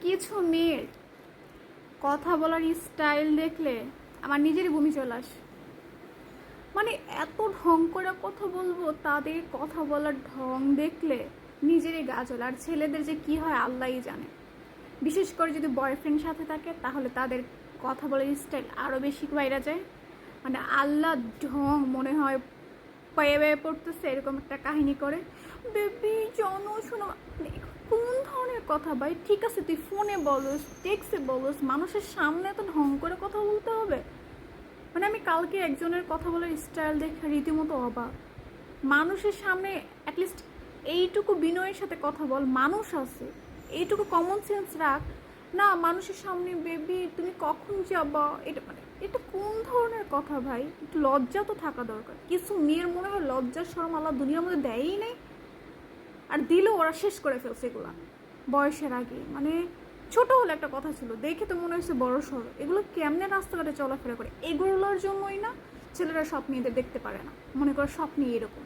কিছু মেয়ের কথা বলার স্টাইল দেখলে আমার নিজেরই বমি চলে আসে। মানে এত ঢং করে কথা বলবো, তাদের কথা বলার ঢং দেখলে নিজেরই গা জ্বলে। আর ছেলেদের যে কি হয় আল্লাহই জানে। বিশেষ করে যদি বয়ফ্রেন্ড সাথে থাকে তাহলে তাদের কথা বলার স্টাইল আরও বেশি বাইরে যায়। মানে আল্লাহ ঢং মনে হয় পায়ে পায়ে পড়তেছে, এরকম একটা কাহিনী করে। বেবি জানো শোনো, মানে কোন ধরনের কথা ভাই? ঠিক আছে তুই ফোনে বলস, টেক্সটে বলস, মানুষের সামনে তো ঢং করে কথা বলতে হবে? মানে আমি কালকে একজনের কথা বলার স্টাইল দেখে রীতিমতো অবাক। মানুষের সামনে অ্যাটলিস্ট এইটুকু বিনয়ের সাথে কথা বল, মানুষ আছে, এইটুকু কমন সেন্স রাখ। না, মানুষের সামনে বেবি তুমি কখন যাবা, এটা মানে এটা কোন ধরনের কথা ভাই? একটু লজ্জা তো থাকা দরকার। কিছু মেয়ের মনে হয় লজ্জার শরম আল্লাহ দুনিয়ার মধ্যে দেয়ই নেই, আর দিলেও ওরা শেষ করে ফেলছে এগুলা বয়সের আগে। মানে ছোট হলে একটা কথা ছিল, দেখে তো মনে হচ্ছে বড় সড়ো। এগুলো কেমনে রাস্তাঘাটে চলাফেরা করে? এগুলোর জন্যই না ছেলেরা সব মেয়েদের দেখতে পারে না, মনে করে সব মেয়ে এরকম।